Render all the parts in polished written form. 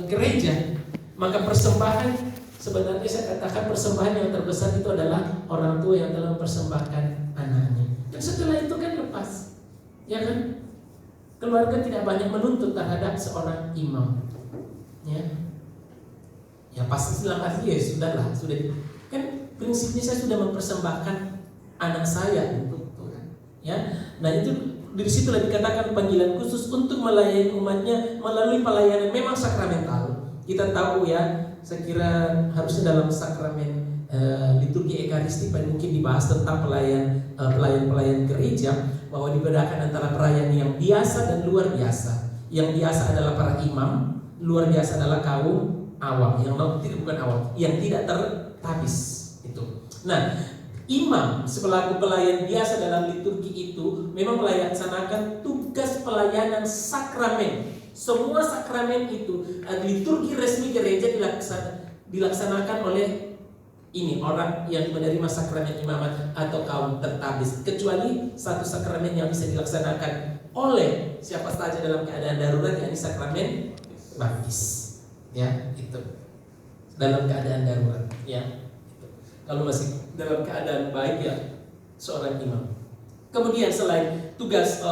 gereja, maka persembahan, sebenarnya saya katakan persembahan yang terbesar itu adalah orang tua yang telah mempersembahkan anaknya. Dan setelah itu kan lepas, ya kan? Keluarga tidak banyak menuntut terhadap seorang imam, ya. Ya pasti dalam arti ya sudahlah, sudah kan prinsipnya saya sudah mempersembahkan anak saya untuk Tuhan, ya. Nah itu dari situlah dikatakan panggilan khusus untuk melayani umatnya melalui pelayanan memang sakramental. Kita tahu ya, saya kira harusnya dalam sakramen liturgi Ekaristi mungkin dibahas tentang pelayan gereja, bahwa dibedakan antara pelayan yang biasa dan luar biasa. Yang biasa adalah para imam, luar biasa adalah kaum awam, yang bukan awam, yang tidak tertabis itu. Nah, imam selaku pelayan biasa dalam liturgi itu memang melaksanakan tugas pelayanan sakramen. Semua sakramen itu liturgi resmi gereja dilaksanakan oleh ini orang yang menerima sakramen imamat atau kaum tertabis, kecuali satu sakramen yang bisa dilaksanakan oleh siapa saja dalam keadaan darurat, yakni sakramen baptis, ya itu dalam keadaan darurat, ya itu. Kalau masih dalam keadaan baik ya seorang imam. Kemudian selain tugas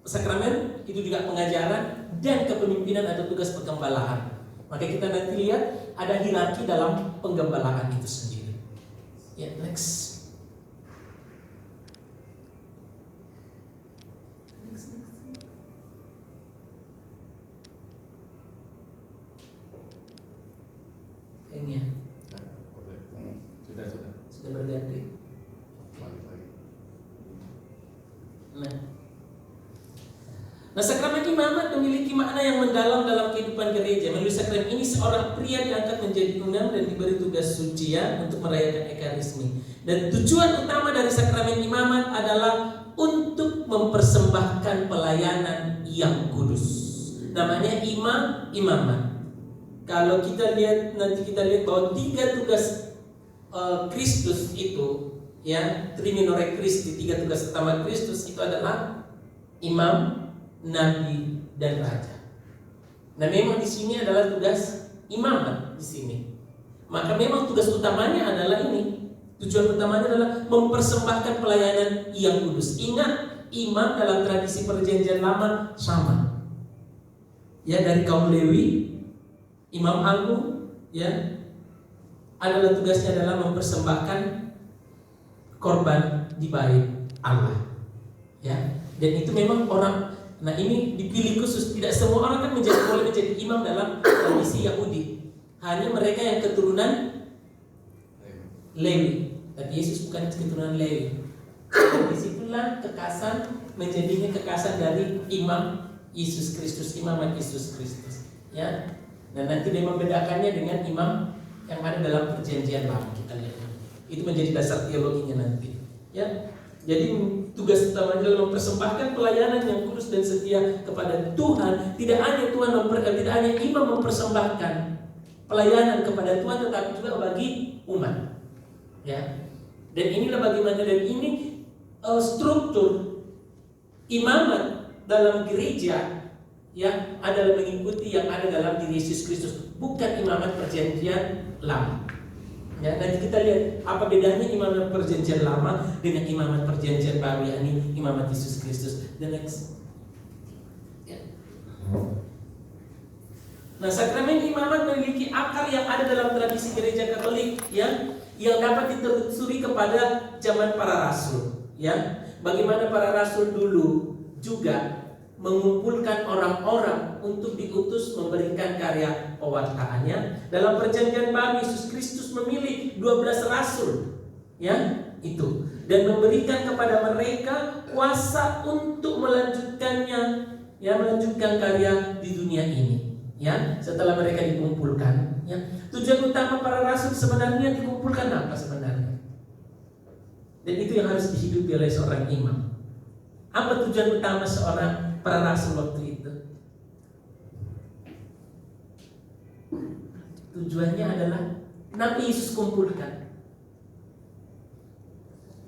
sakramen itu juga pengajaran dan kepemimpinan atau tugas penggembalaan. Maka kita nanti lihat ada hierarki dalam penggembalaan itu sendiri. Ya, next. Ini ya. Sudah berganti. Nah, sakramen imamat memiliki makna yang mendalam dalam kehidupan gereja. Melalui sakramen ini seorang pria diangkat menjadi imam dan diberi tugas sucian untuk merayakan Ekarismi. Dan tujuan utama dari sakramen imamat adalah untuk mempersembahkan pelayanan yang kudus. Namanya imamat. Kalau kita lihat nanti kita lihat bahwa 3 tugas Kristus itu, ya, Triminore Christi, 3 tugas utama Kristus itu adalah imam, nabi, dan raja. Nah, memang di sini adalah tugas imamat di sini. Maka memang tugas utamanya adalah ini. Tujuan utamanya adalah mempersembahkan pelayanan yang kudus. Ingat, imam dalam tradisi perjanjian lama sama. Ya, dari kaum Lewi, imam agung, ya, adalah tugasnya adalah mempersembahkan korban di bait Allah. Ya, dan itu memang orang. Nah, ini dipilih khusus. Tidak semua orang kan boleh menjadi imam dalam tradisi Yahudi. Hanya mereka yang keturunan Lewi. Tapi Yesus bukan keturunan Lewi. Dan disitulah kekasan menjadinya kekasan dari imam Yesus Kristus, imamat Yesus Kristus. Ya. Dan nanti dia membedakannya dengan imam yang ada dalam perjanjian lama, kita lihat. Itu menjadi dasar teologinya nanti. Ya. Jadi tugas utamanya adalah mempersembahkan pelayanan yang kudus dan setia kepada Tuhan. Tidak hanya tidak hanya imam mempersembahkan pelayanan kepada Tuhan, tetapi juga bagi umat. Ya. Dan inilah bagaimana, dan ini struktur imamat dalam gereja, ya, adalah mengikuti yang ada dalam diri Yesus Kristus, bukan imamat perjanjian lama. Ya, nanti kita lihat apa bedanya imamat perjanjian lama dengan imamat perjanjian baru, yakni imamat Yesus Kristus. The next. Ya. Nah, sakramen imamat memiliki akar yang ada dalam tradisi gereja Katolik, ya, yang dapat ditelusuri kepada zaman para rasul. Ya, bagaimana para rasul dulu juga mengumpulkan orang-orang untuk diutus memberikan karya pewartaannya. Dalam perjanjian baru Yesus Kristus memilih 12 rasul, ya, itu, dan memberikan kepada mereka kuasa untuk melanjutkannya, ya, melanjutkan karya di dunia ini, ya, setelah mereka dikumpulkan, ya. Tujuan utama para rasul sebenarnya dikumpulkan apa sebenarnya? Dan itu yang harus dihidupi oleh seorang imam. Apa tujuan utama para rasul waktu itu? Tujuannya adalah Nabi Yesus kumpulkan.